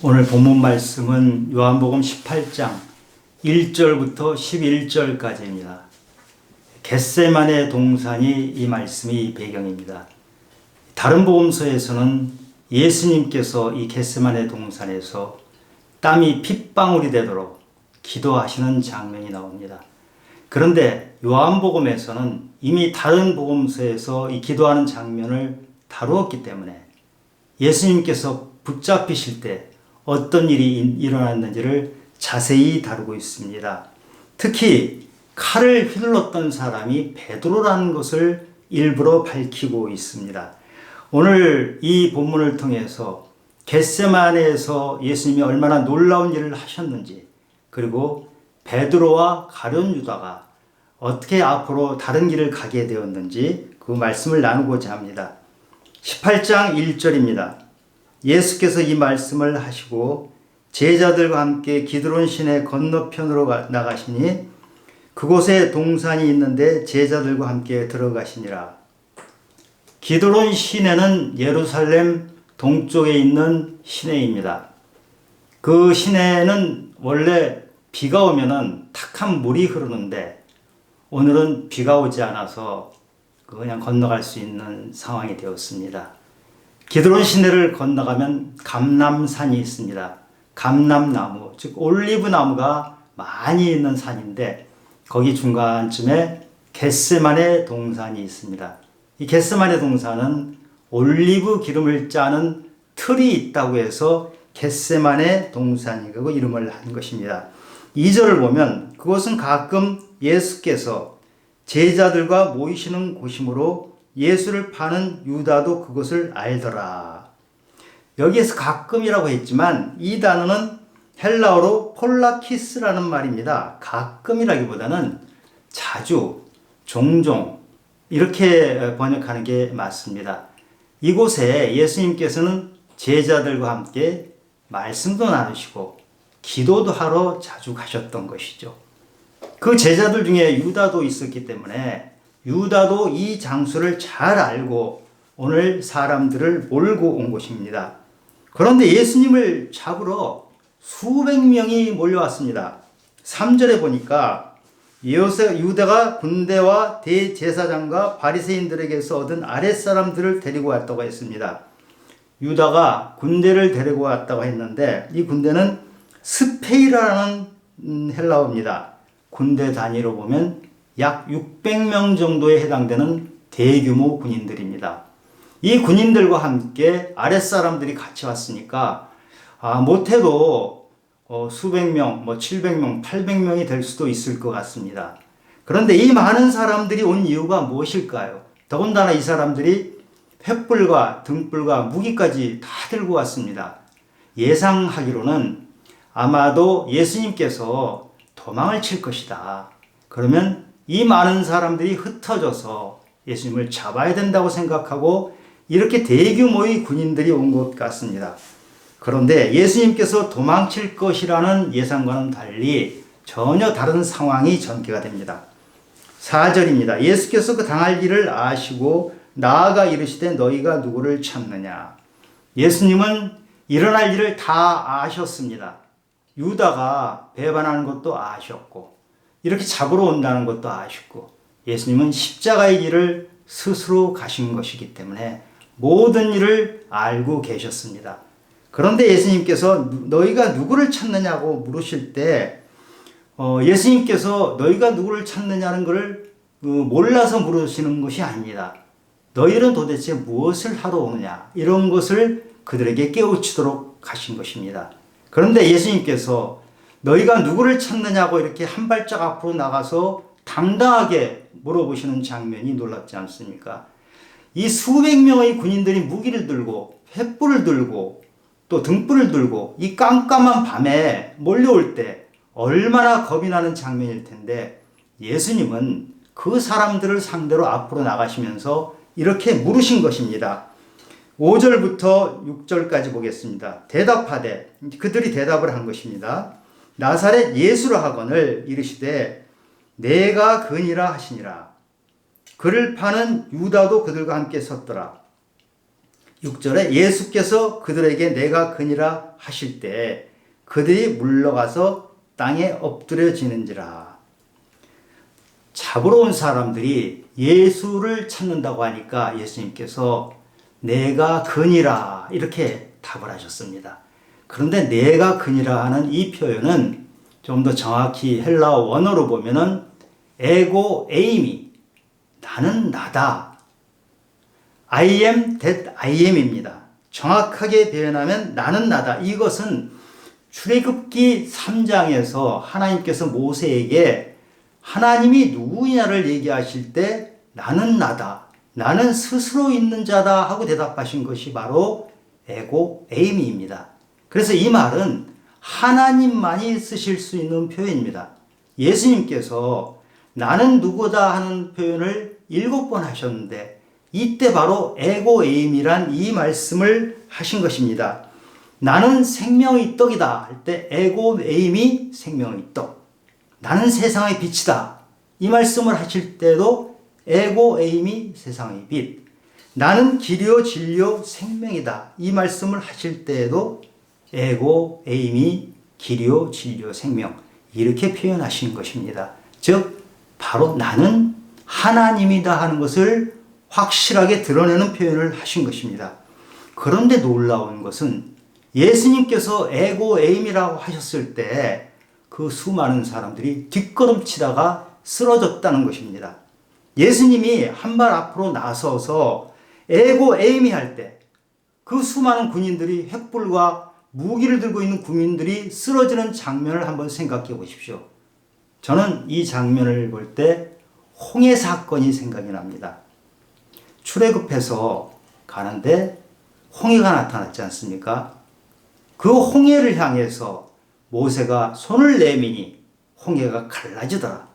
오늘 본문 말씀은 요한복음 18장 1절부터 11절까지입니다. 겟세마네 동산이 이 말씀이 배경입니다. 다른 복음서에서는 예수님께서 이 겟세마네 동산에서 땀이 핏방울이 되도록 기도하시는 장면이 나옵니다. 그런데 요한복음에서는 이미 다른 복음서에서 이 기도하는 장면을 다루었기 때문에 예수님께서 붙잡히실 때 어떤 일이 일어났는지를 자세히 다루고 있습니다. 특히 칼을 휘둘렀던 사람이 베드로라는 것을 일부러 밝히고 있습니다. 오늘 이 본문을 통해서 겟세마네에서 예수님이 얼마나 놀라운 일을 하셨는지, 그리고 베드로와 가룟 유다가 어떻게 앞으로 다른 길을 가게 되었는지 그 말씀을 나누고자 합니다. 18장 1절입니다. 예수께서 이 말씀을 하시고 제자들과 함께 기드론 시내 건너편으로 나가시니 그곳에 동산이 있는데 제자들과 함께 들어가시니라. 기드론 시내는 예루살렘 동쪽에 있는 시내입니다. 그 시내는 원래 비가 오면은 탁한 물이 흐르는데 오늘은 비가 오지 않아서 그냥 건너갈 수 있는 상황이 되었습니다. 기드론 시내를 건너가면 감람산이 있습니다. 감람나무, 즉 올리브 나무가 많이 있는 산인데 거기 중간쯤에 겟세마네 동산이 있습니다. 이 겟세마네 동산은 올리브 기름을 짜는 틀이 있다고 해서 겟세마네 동산이라고 이름을 한 것입니다. 2절을 보면 그곳은 가끔 예수께서 제자들과 모이시는 곳이므로 예수를 파는 유다도 그것을 알더라. 여기에서 가끔이라고 했지만 이 단어는 헬라어로 폴라키스라는 말입니다. 가끔이라기보다는 자주, 종종 이렇게 번역하는 게 맞습니다. 이곳에 예수님께서는 제자들과 함께 말씀도 나누시고 기도도 하러 자주 가셨던 것이죠. 그 제자들 중에 유다도 있었기 때문에 유다도 이 장소를 잘 알고 오늘 사람들을 몰고 온 곳입니다. 그런데 예수님을 잡으러 수백 명이 몰려왔습니다. 3절에 보니까 유다가 군대와 대제사장과 바리새인들에게서 얻은 아랫사람들을 데리고 왔다고 했습니다. 유다가 군대를 데리고 왔다고 했는데 이 군대는 스페이라는 헬라어입니다. 군대 단위로 보면 약 600명 정도에 해당되는 대규모 군인들입니다. 이 군인들과 함께 아랫사람들이 같이 왔으니까 못해도 수백 명, 700명, 800명이 될 수도 있을 것 같습니다. 그런데 이 많은 사람들이 온 이유가 무엇일까요? 더군다나 이 사람들이 횃불과 등불과 무기까지 다 들고 왔습니다. 예상하기로는 아마도 예수님께서 도망을 칠 것이다. 그러면 이 많은 사람들이 흩어져서 예수님을 잡아야 된다고 생각하고 이렇게 대규모의 군인들이 온 것 같습니다. 그런데 예수님께서 도망칠 것이라는 예상과는 달리 전혀 다른 상황이 전개가 됩니다. 4절입니다. 예수께서 그 당할 일을 아시고 나아가 이르시되 너희가 누구를 찾느냐. 예수님은 일어날 일을 다 아셨습니다. 유다가 배반하는 것도 아셨고 이렇게 잡으러 온다는 것도 아쉽고 예수님은 십자가의 길을 스스로 가신 것이기 때문에 모든 일을 알고 계셨습니다. 그런데 예수님께서 너희가 누구를 찾느냐고 물으실 때 예수님께서 너희가 누구를 찾느냐는 것을 몰라서 물으시는 것이 아닙니다. 너희는 도대체 무엇을 하러 오느냐 이런 것을 그들에게 깨우치도록 하신 것입니다. 그런데 예수님께서 너희가 누구를 찾느냐고 이렇게 한 발짝 앞으로 나가서 당당하게 물어보시는 장면이 놀랍지 않습니까? 이 수백 명의 군인들이 무기를 들고 횃불을 들고 또 등불을 들고 이 깜깜한 밤에 몰려올 때 얼마나 겁이 나는 장면일 텐데 예수님은 그 사람들을 상대로 앞으로 나가시면서 이렇게 물으신 것입니다. 5절부터 6절까지 보겠습니다. 대답하되 그들이 대답을 한 것입니다. 나사렛 예수라 하거늘 이르시되 내가 그니라 하시니라. 그를 파는 유다도 그들과 함께 섰더라. 6절에 예수께서 그들에게 내가 그니라 하실 때 그들이 물러가서 땅에 엎드려지는지라. 잡으러 온 사람들이 예수를 찾는다고 하니까 예수님께서 내가 그니라 이렇게 답을 하셨습니다. 그런데 내가 그니라 하는 이 표현은 좀 더 정확히 헬라어 원어로 보면은 에고 에이미, 나는 나다. I am that I am입니다. 정확하게 표현하면 나는 나다. 이것은 출애굽기 3장에서 하나님께서 모세에게 하나님이 누구냐를 얘기하실 때 나는 나다. 나는 스스로 있는 자다 하고 대답하신 것이 바로 에고 에이미입니다. 그래서 이 말은 하나님만이 쓰실 수 있는 표현입니다. 예수님께서 나는 누구다 하는 표현을 7번 하셨는데 이때 바로 에고 에임이란 이 말씀을 하신 것입니다. 나는 생명의 떡이다 할 때 에고 에임이 생명의 떡. 나는 세상의 빛이다. 이 말씀을 하실 때도 에고 에임이 세상의 빛. 나는 길이요 진리요 생명이다. 이 말씀을 하실 때에도 에고 에임이 길이요 진리요 생명. 이렇게 표현하신 것입니다. 즉 바로 나는 하나님이다 하는 것을 확실하게 드러내는 표현을 하신 것입니다. 그런데 놀라운 것은 예수님께서 에고 에임이라고 하셨을 때 그 수많은 사람들이 뒷걸음치다가 쓰러졌다는 것입니다. 예수님이 한 발 앞으로 나서서 에고 에임이 할 때 그 수많은 군인들이 횃불과 무기를 들고 있는 군인들이 쓰러지는 장면을 한번 생각해 보십시오. 저는 이 장면을 볼 때 홍해 사건이 생각이 납니다. 출애굽해서 가는데 홍해가 나타났지 않습니까? 그 홍해를 향해서 모세가 손을 내미니 홍해가 갈라지더라.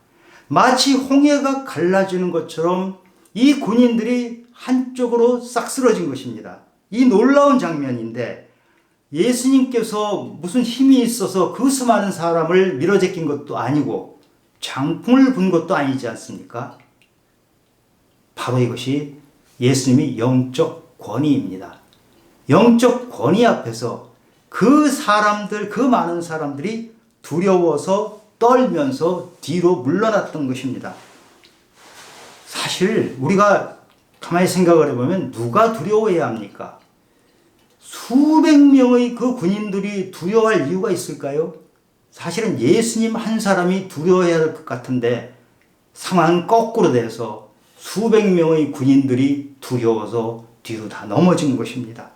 마치 홍해가 갈라지는 것처럼 이 군인들이 한쪽으로 싹 쓰러진 것입니다. 이 놀라운 장면인데 예수님께서 무슨 힘이 있어서 그 수많은 사람을 밀어제낀 것도 아니고 장풍을 분 것도 아니지 않습니까? 바로 이것이 예수님이 영적 권위입니다. 영적 권위 앞에서 그 사람들, 그 많은 사람들이 두려워서 떨면서 뒤로 물러났던 것입니다. 사실 우리가 가만히 생각을 해보면 누가 두려워해야 합니까? 수백 명의 그 군인들이 두려워할 이유가 있을까요? 사실은 예수님 한 사람이 두려워해야 할 것 같은데 상황은 거꾸로 돼서 수백 명의 군인들이 두려워서 뒤로 다 넘어진 것입니다.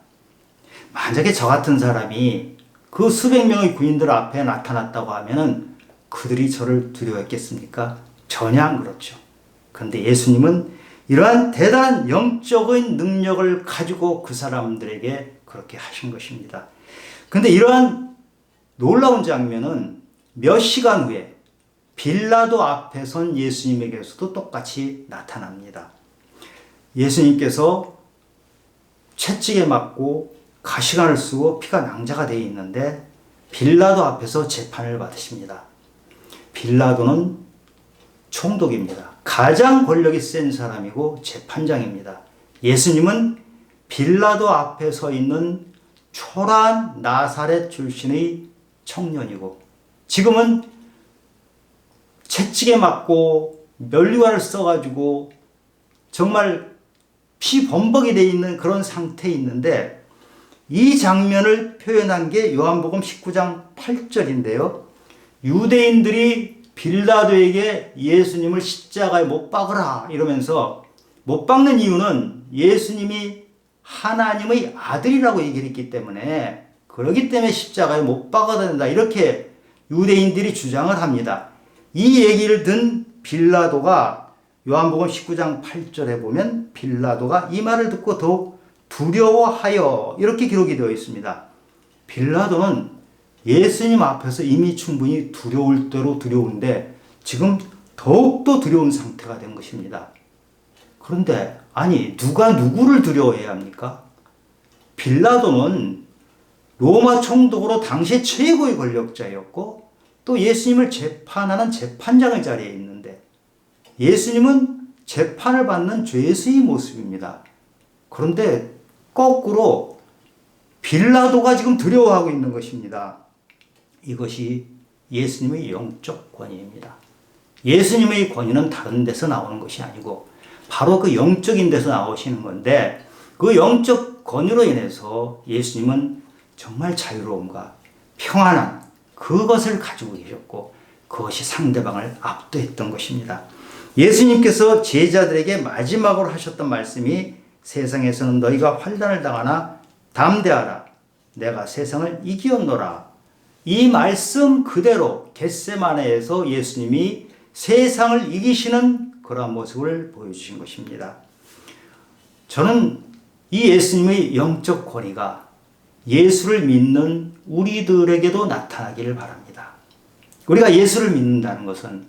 만약에 저 같은 사람이 그 수백 명의 군인들 앞에 나타났다고 하면은 그들이 저를 두려워했겠습니까? 전혀 안 그렇죠. 그런데 예수님은 이러한 대단한 영적인 능력을 가지고 그 사람들에게 그렇게 하신 것입니다. 그런데 이러한 놀라운 장면은 몇 시간 후에 빌라도 앞에 선 예수님에게서도 똑같이 나타납니다. 예수님께서 채찍에 맞고 가시관을 쓰고 피가 낭자가 되어 있는데 빌라도 앞에서 재판을 받으십니다. 빌라도는 총독입니다. 가장 권력이 센 사람이고 재판장입니다. 예수님은 빌라도 앞에 서 있는 초라한 나사렛 출신의 청년이고 지금은 채찍에 맞고 면류관을 써가지고 정말 피범벅이 되어 있는 그런 상태에 있는데 이 장면을 표현한 게 요한복음 19장 8절인데요. 유대인들이 빌라도에게 예수님을 십자가에 못 박으라 이러면서 못 박는 이유는 예수님이 하나님의 아들이라고 얘기를 했기 때문에 그렇기 때문에 십자가에 못 박아야 된다 이렇게 유대인들이 주장을 합니다. 이 얘기를 든 빌라도가 요한복음 19장 8절에 보면 빌라도가 이 말을 듣고 더욱 두려워하여 이렇게 기록이 되어 있습니다. 빌라도는 예수님 앞에서 이미 충분히 두려울 대로 두려운데 지금 더욱더 두려운 상태가 된 것입니다. 그런데 아니 누가 누구를 두려워해야 합니까? 빌라도는 로마 총독으로 당시 최고의 권력자였고 또 예수님을 재판하는 재판장의 자리에 있는데 예수님은 재판을 받는 죄수의 모습입니다. 그런데 거꾸로 빌라도가 지금 두려워하고 있는 것입니다. 이것이 예수님의 영적 권위입니다. 예수님의 권위는 다른 데서 나오는 것이 아니고 바로 그 영적인 데서 나오시는 건데, 그 영적 권위로 인해서 예수님은 정말 자유로움과 평안한 그것을 가지고 계셨고, 그것이 상대방을 압도했던 것입니다. 예수님께서 제자들에게 마지막으로 하셨던 말씀이 세상에서는 너희가 환난을 당하나 담대하라 내가 세상을 이기었노라. 이 말씀 그대로 겟세마네에서 예수님이 세상을 이기시는 그러한 모습을 보여주신 것입니다. 저는 이 예수님의 영적 권위가 예수를 믿는 우리들에게도 나타나기를 바랍니다. 우리가 예수를 믿는다는 것은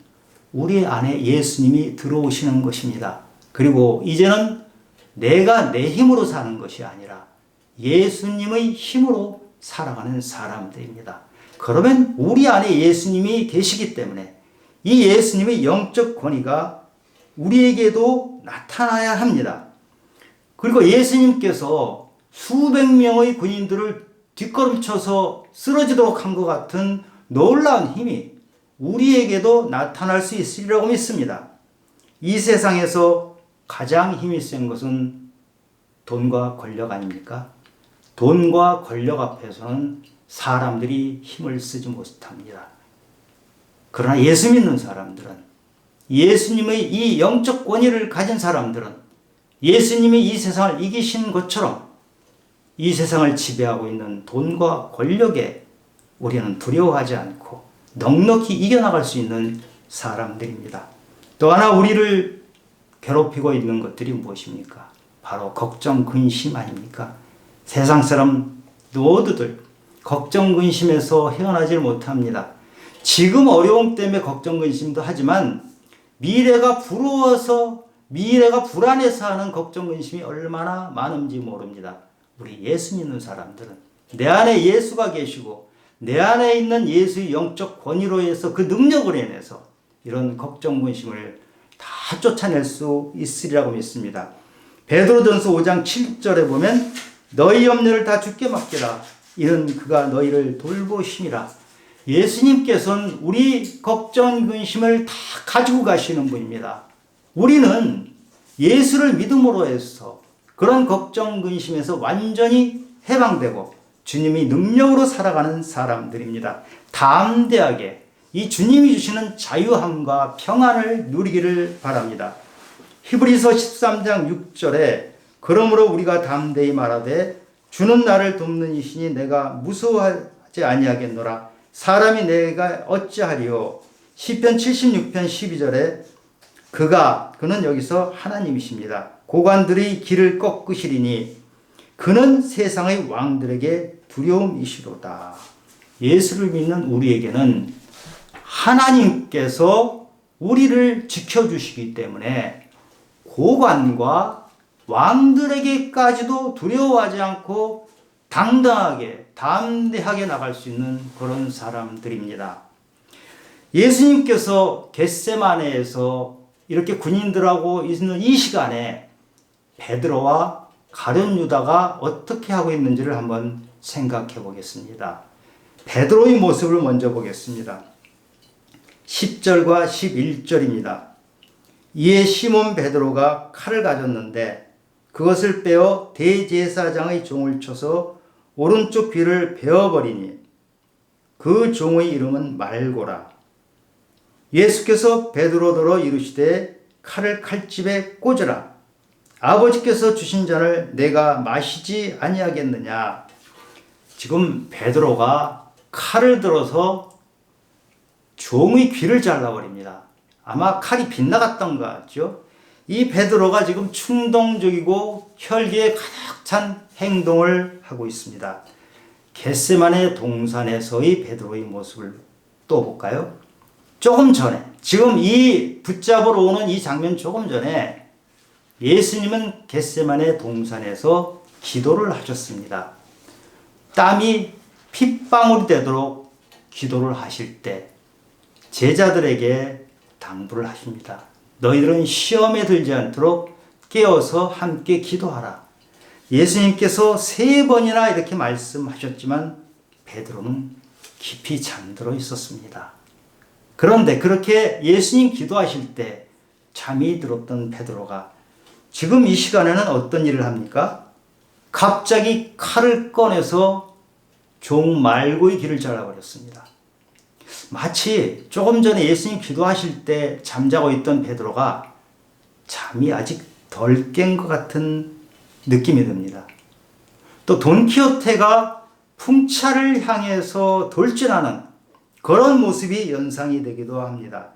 우리 안에 예수님이 들어오시는 것입니다. 그리고 이제는 내가 내 힘으로 사는 것이 아니라 예수님의 힘으로 살아가는 사람들입니다. 그러면 우리 안에 예수님이 계시기 때문에 이 예수님의 영적 권위가 우리에게도 나타나야 합니다. 그리고 예수님께서 수백 명의 군인들을 뒷걸음쳐서 쓰러지도록 한 것 같은 놀라운 힘이 우리에게도 나타날 수 있으리라고 믿습니다. 이 세상에서 가장 힘이 센 것은 돈과 권력 아닙니까? 돈과 권력 앞에서는 사람들이 힘을 쓰지 못합니다. 그러나 예수 믿는 사람들은, 예수님의 이 영적 권위를 가진 사람들은 예수님이 이 세상을 이기신 것처럼 이 세상을 지배하고 있는 돈과 권력에 우리는 두려워하지 않고 넉넉히 이겨나갈 수 있는 사람들입니다. 또 하나 우리를 괴롭히고 있는 것들이 무엇입니까? 바로 걱정, 근심 아닙니까? 세상 사람 모두들 걱정, 근심에서 헤어나질 못합니다. 지금 어려움 때문에 걱정, 근심도 하지만 미래가 부러워서, 미래가 불안해서 하는 걱정, 근심이 얼마나 많은지 모릅니다. 우리 예수 믿는 사람들은 내 안에 예수가 계시고 내 안에 있는 예수의 영적 권위로 해서 그 능력으로 인해서 이런 걱정, 근심을 다 쫓아낼 수 있으리라고 믿습니다. 베드로전서 5장 7절에 보면 너희 염려를 다 주께 맡기라 이는 그가 너희를 돌보심이라. 예수님께서는 우리 걱정, 근심을 다 가지고 가시는 분입니다. 우리는 예수를 믿음으로 해서 그런 걱정, 근심에서 완전히 해방되고 주님이 능력으로 살아가는 사람들입니다. 담대하게 이 주님이 주시는 자유함과 평안을 누리기를 바랍니다. 히브리서 13장 6절에 그러므로 우리가 담대히 말하되 주는 나를 돕는 이시니 내가 무서워하지 아니하겠노라. 사람이 내가 어찌하리요. 시편 76편 12절에 그는 여기서 하나님이십니다. 고관들의 길을 꺾으시리니 그는 세상의 왕들에게 두려움이시로다. 예수를 믿는 우리에게는 하나님께서 우리를 지켜주시기 때문에 고관과 왕들에게까지도 두려워하지 않고 당당하게 담대하게 나갈 수 있는 그런 사람들입니다. 예수님께서 겟세마네에서 이렇게 군인들하고 있는 이 시간에 베드로와 가룟 유다가 어떻게 하고 있는지를 한번 생각해 보겠습니다. 베드로의 모습을 먼저 보겠습니다. 10절과 11절입니다. 이에 시몬 베드로가 칼을 가졌는데 그것을 빼어 대제사장의 종을 쳐서 오른쪽 귀를 베어버리니 그 종의 이름은 말고라. 예수께서 베드로더러 이르시되 칼을 칼집에 꽂으라. 아버지께서 주신 잔을 내가 마시지 아니하겠느냐. 지금 베드로가 칼을 들어서 종의 귀를 잘라버립니다. 아마 칼이 빗나갔던 것 같죠. 이 베드로가 지금 충동적이고 혈기에 가득 찬 행동을 하고 있습니다. 겟세마네 동산에서의 베드로의 모습을 또 볼까요? 조금 전에, 지금 이 붙잡으러 오는 이 장면 조금 전에 예수님은 겟세마네 동산에서 기도를 하셨습니다. 땀이 핏방울이 되도록 기도를 하실 때 제자들에게 당부를 하십니다. 너희들은 시험에 들지 않도록 깨어서 함께 기도하라. 예수님께서 3번이나 이렇게 말씀하셨지만 베드로는 깊이 잠들어 있었습니다. 그런데 그렇게 예수님 기도하실 때 잠이 들었던 베드로가 지금 이 시간에는 어떤 일을 합니까? 갑자기 칼을 꺼내서 종 말고의 길을 잘라버렸습니다. 마치 조금 전에 예수님 기도하실 때 잠자고 있던 베드로가 잠이 아직 덜 깬 것 같은 느낌이 듭니다. 또 돈키호테가 풍차를 향해서 돌진하는 그런 모습이 연상이 되기도 합니다.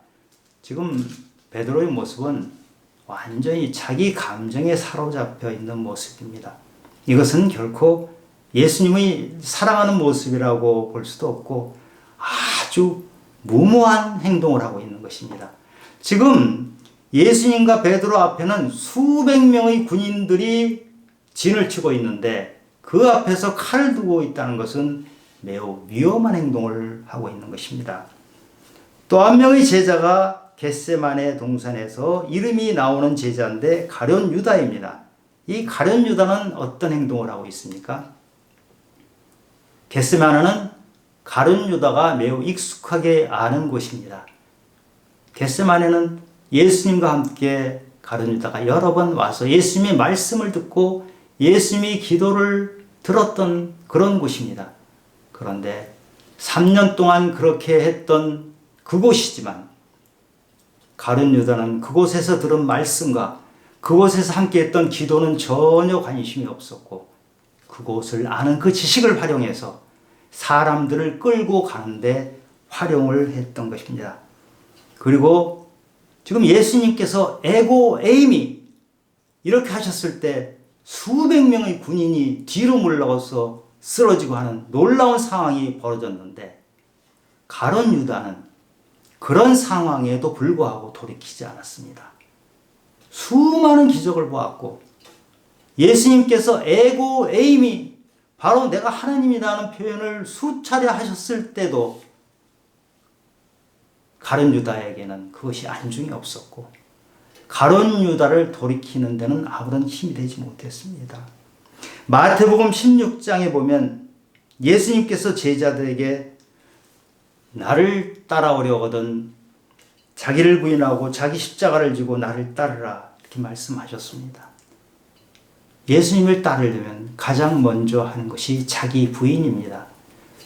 지금 베드로의 모습은 완전히 자기 감정에 사로잡혀 있는 모습입니다. 이것은 결코 예수님의 사랑하는 모습이라고 볼 수도 없고 아주 무모한 행동을 하고 있는 것입니다. 지금 예수님과 베드로 앞에는 수백 명의 군인들이 진을 치고 있는데 그 앞에서 칼을 두고 있다는 것은 매우 위험한 행동을 하고 있는 것입니다. 또 한 명의 제자가 겟세마네 동산에서 이름이 나오는 제자인데 가룟 유다입니다. 이 가룟 유다는 어떤 행동을 하고 있습니까? 겟세마네는 가룟 유다가 매우 익숙하게 아는 곳입니다. 겟세마네는 예수님과 함께 가룟 유다가 여러 번 와서 예수님의 말씀을 듣고 예수님의 기도를 들었던 그런 곳입니다. 그런데 3년 동안 그렇게 했던 그곳이지만 가룟 유다는 그곳에서 들은 말씀과 그곳에서 함께 했던 기도는 전혀 관심이 없었고 그곳을 아는 그 지식을 활용해서 사람들을 끌고 가는데 활용을 했던 것입니다. 그리고 지금 예수님께서 에고 에이미 이렇게 하셨을 때 수백 명의 군인이 뒤로 물러가서 쓰러지고 하는 놀라운 상황이 벌어졌는데 가룟 유다는 그런 상황에도 불구하고 돌이키지 않았습니다. 수많은 기적을 보았고 예수님께서 에고 에이미 바로 내가 하나님이라는 표현을 수차례 하셨을 때도 가룟 유다에게는 그것이 안중이 없었고 가룟 유다를 돌이키는 데는 아무런 힘이 되지 못했습니다. 마태복음 16장에 보면 예수님께서 제자들에게 나를 따라오려거든 자기를 부인하고 자기 십자가를 지고 나를 따르라 이렇게 말씀하셨습니다. 예수님을 따르려면 가장 먼저 하는 것이 자기 부인입니다.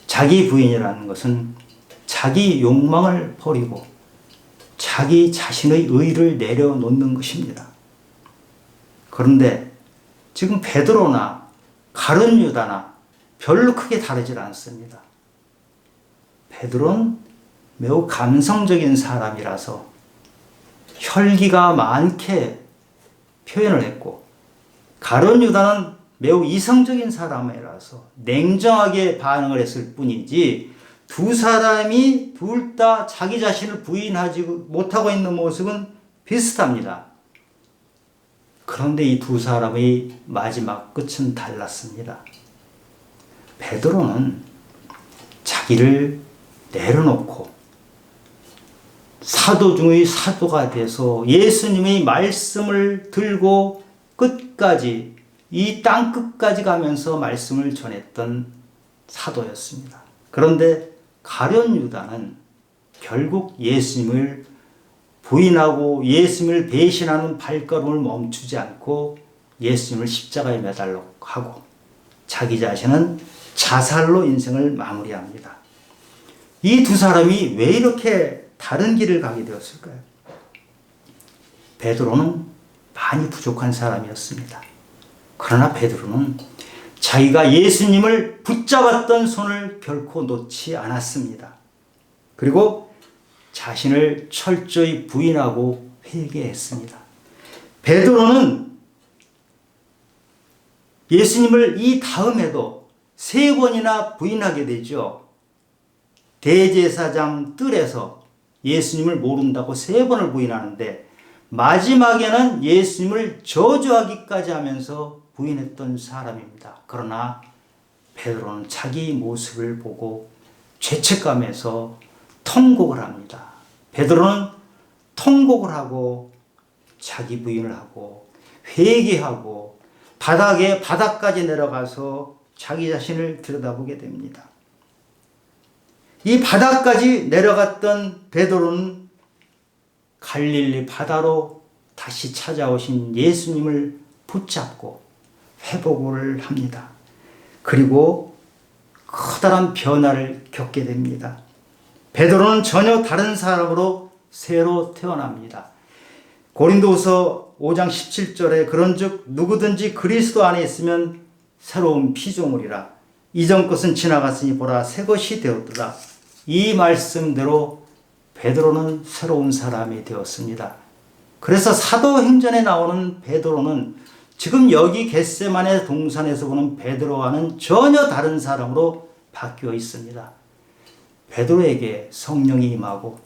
자기 부인이라는 것은 자기 욕망을 버리고 자기 자신의 의를 내려놓는 것입니다. 그런데 지금 베드로나 가룟 유다나 별로 크게 다르질 않습니다. 베드로는 매우 감성적인 사람이라서 혈기가 많게 표현을 했고 가룟 유다는 매우 이성적인 사람이라서 냉정하게 반응을 했을 뿐이지 두 사람이 둘 다 자기 자신을 부인하지 못하고 있는 모습은 비슷합니다. 그런데 이 두 사람의 마지막 끝은 달랐습니다. 베드로는 자기를 내려놓고 사도 중의 사도가 돼서 예수님의 말씀을 들고 끝까지 이 땅 끝까지 가면서 말씀을 전했던 사도였습니다. 그런데 가룟 유다는 결국 예수님을 부인하고 예수님을 배신하는 발걸음을 멈추지 않고 예수님을 십자가에 매달려 하고 자기 자신은 자살로 인생을 마무리합니다. 이 두 사람이 왜 이렇게 다른 길을 가게 되었을까요? 베드로는 많이 부족한 사람이었습니다. 그러나 베드로는 자기가 예수님을 붙잡았던 손을 결코 놓지 않았습니다. 그리고 자신을 철저히 부인하고 회개했습니다. 베드로는 예수님을 이 다음에도 3번이나 부인하게 되죠. 대제사장 뜰에서 예수님을 모른다고 3번을 부인하는데 마지막에는 예수님을 저주하기까지 하면서 부인했던 사람입니다. 그러나 베드로는 자기 모습을 보고 죄책감에서 통곡을 합니다. 베드로는 통곡을 하고 자기 부인을 하고 회개하고 바닥까지 내려가서 자기 자신을 들여다보게 됩니다. 이 바닥까지 내려갔던 베드로는 갈릴리 바다로 다시 찾아오신 예수님을 붙잡고 회복을 합니다. 그리고 커다란 변화를 겪게 됩니다. 베드로는 전혀 다른 사람으로 새로 태어납니다. 고린도후서 5장 17절에 그런즉 누구든지 그리스도 안에 있으면 새로운 피조물이라 이전 것은 지나갔으니 보라 새 것이 되었도다. 이 말씀대로 베드로는 새로운 사람이 되었습니다. 그래서 사도행전에 나오는 베드로는 지금 여기 겟세마네 동산에서 보는 베드로와는 전혀 다른 사람으로 바뀌어 있습니다. 베드로에게 성령이 임하고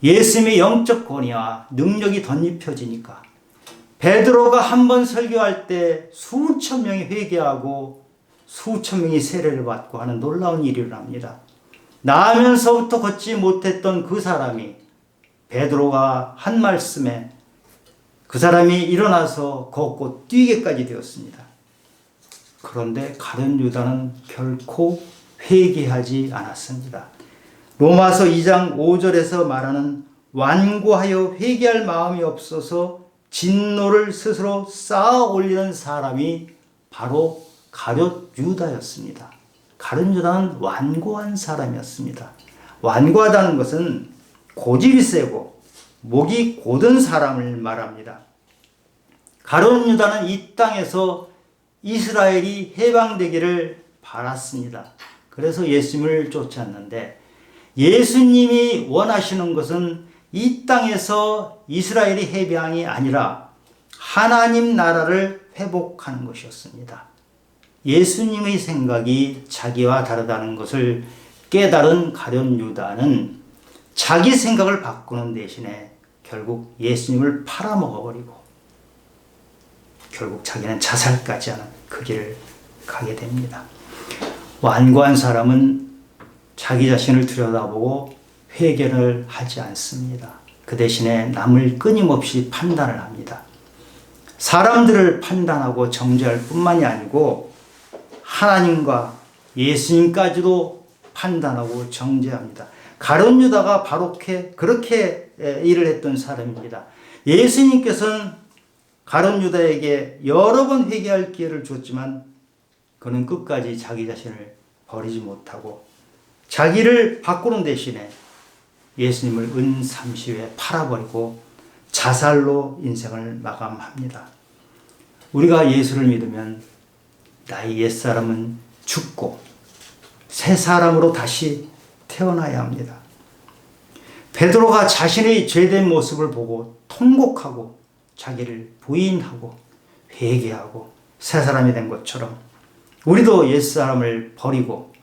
예수님의 영적 권위와 능력이 덧입혀지니까 베드로가 한 번 설교할 때 수천 명이 회개하고 수천 명이 세례를 받고 하는 놀라운 일이 일어납니다. 나면서부터 걷지 못했던 그 사람이 베드로가 한 말씀에 그 사람이 일어나서 걷고 뛰게까지 되었습니다. 그런데 가룟 유다는 결코 회개하지 않았습니다. 로마서 2장 5절에서 말하는 완고하여 회개할 마음이 없어서 진노를 스스로 쌓아 올리는 사람이 바로 가룟 유다였습니다. 가룟 유다는 완고한 사람이었습니다. 완고하다는 것은 고집이 세고 목이 곧은 사람을 말합니다. 가룟 유다는 이 땅에서 이스라엘이 해방되기를 바랐습니다. 그래서 예수님을 쫓았는데 예수님이 원하시는 것은 이 땅에서 이스라엘이 해방이 아니라 하나님 나라를 회복하는 것이었습니다. 예수님의 생각이 자기와 다르다는 것을 깨달은 가룟 유다는 자기 생각을 바꾸는 대신에 결국 예수님을 팔아먹어버리고 결국 자기는 자살까지 하는 그 길을 가게 됩니다. 완고한 사람은 자기 자신을 들여다보고 회개를 하지 않습니다. 그 대신에 남을 끊임없이 판단을 합니다. 사람들을 판단하고 정죄할 뿐만이 아니고 하나님과 예수님까지도 판단하고 정죄합니다. 가룟 유다가 바로 그렇게 일을 했던 사람입니다. 예수님께서는 가룟 유다에게 여러 번 회개할 기회를 줬지만 그는 끝까지 자기 자신을 버리지 못하고 자기를 바꾸는 대신에 예수님을 은삼시에 팔아버리고 자살로 인생을 마감합니다. 우리가 예수를 믿으면 나의 옛사람은 죽고 새 사람으로 다시 태어나야 합니다. 베드로가 자신의 죄된 모습을 보고 통곡하고 자기를 부인하고 회개하고 새 사람이 된 것처럼 우리도 옛사람을 버리고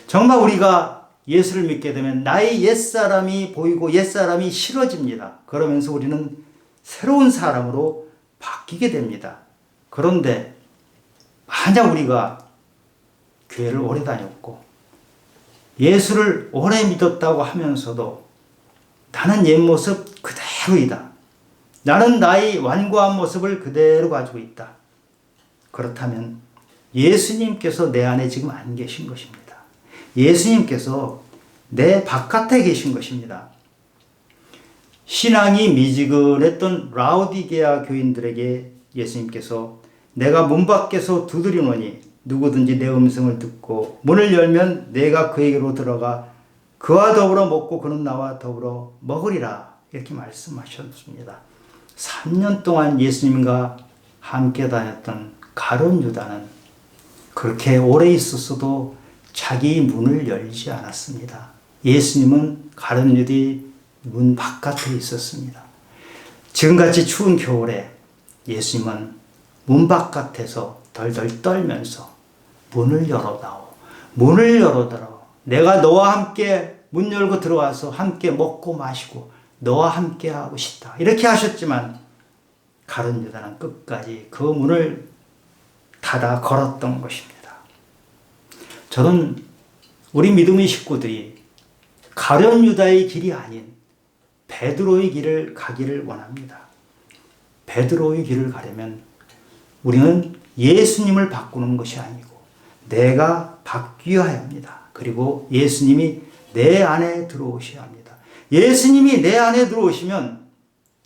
정말 우리가 예수를 믿게 되면 나의 옛사람이 보이고 옛사람이 싫어집니다. 그러면서 우리는 새로운 사람으로 바뀌게 됩니다. 그런데 만약 우리가 교회를 오래 다녔고 예수를 오래 믿었다고 하면서도 나는 옛 모습 그대로이다. 나는 나의 완고한 모습을 그대로 가지고 있다. 그렇다면 예수님께서 내 안에 지금 안 계신 것입니다. 예수님께서 내 바깥에 계신 것입니다. 신앙이 미지근했던 라오디게아 교인들에게 예수님께서 내가 문 밖에서 두드리노니 누구든지 내 음성을 듣고 문을 열면 내가 그에게로 들어가 그와 더불어 먹고 그는 나와 더불어 먹으리라 이렇게 말씀하셨습니다. 3년 동안 예수님과 함께 다녔던 가룟 유다는 그렇게 오래 있었어도 자기 문을 열지 않았습니다. 예수님은 가룟 유다의 문 바깥에 있었습니다. 지금같이 추운 겨울에 예수님은 문 바깥에서 덜덜 떨면서 문을 열어다오. 문을 열어다오. 내가 너와 함께 문 열고 들어와서 함께 먹고 마시고 너와 함께 하고 싶다. 이렇게 하셨지만 가룟 유다는 끝까지 그 문을 닫아 걸었던 것입니다. 저는 우리 믿음의 식구들이 가룟 유다의 길이 아닌 베드로의 길을 가기를 원합니다. 베드로의 길을 가려면 우리는 예수님을 바꾸는 것이 아니고 내가 바뀌어야 합니다. 그리고 예수님이 내 안에 들어오셔야 합니다. 예수님이 내 안에 들어오시면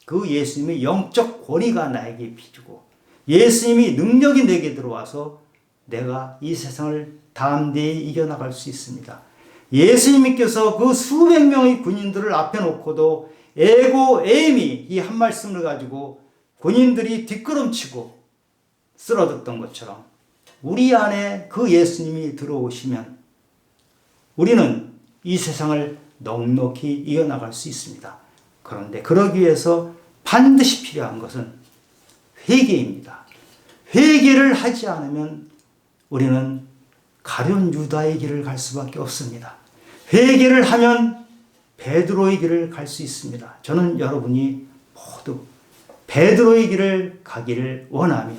그 예수님의 영적 권위가 나에게 비추고 예수님이 능력이 내게 들어와서 내가 이 세상을 담대히 이겨나갈 수 있습니다. 예수님께서 그 수백 명의 군인들을 앞에 놓고도 에고 에임이 이 한 말씀을 가지고 군인들이 뒷걸음치고 쓰러졌던 것처럼 우리 안에 그 예수님이 들어오시면 우리는 이 세상을 넉넉히 이겨나갈 수 있습니다. 그런데 그러기 위해서 반드시 필요한 것은 회개입니다. 회개를 하지 않으면 우리는 가룟 유다의 길을 갈 수밖에 없습니다. 회개를 하면 베드로의 길을 갈 수 있습니다. 저는 여러분이 모두 베드로의 길을 가기를 원하며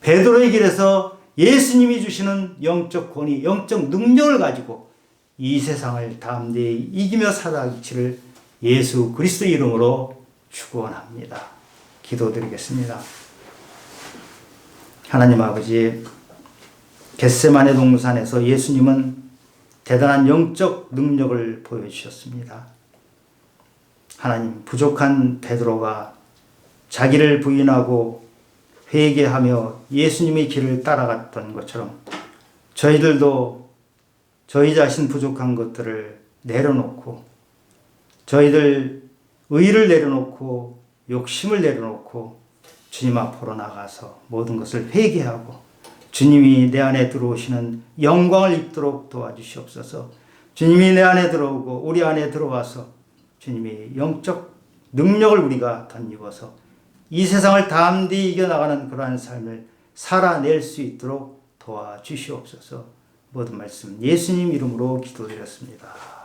베드로의 길에서 예수님이 주시는 영적 권위, 영적 능력을 가지고 이 세상을 담대히 이기며 살아가기를 예수 그리스도의 이름으로 축원합니다. 기도드리겠습니다. 하나님 아버지, 겟세마네 동산에서 예수님은 대단한 영적 능력을 보여주셨습니다. 하나님, 부족한 베드로가 자기를 부인하고 회개하며 예수님의 길을 따라갔던 것처럼 저희들도 저희 자신 부족한 것들을 내려놓고 저희들 의를 내려놓고 욕심을 내려놓고 주님 앞으로 나가서 모든 것을 회개하고 주님이 내 안에 들어오시는 영광을 입도록 도와주시옵소서. 주님이 내 안에 들어오고 우리 안에 들어와서 주님이 영적 능력을 우리가 덧입어서 이 세상을 담대히 이겨나가는 그러한 삶을 살아낼 수 있도록 도와주시옵소서. 모든 말씀 예수님 이름으로 기도드렸습니다.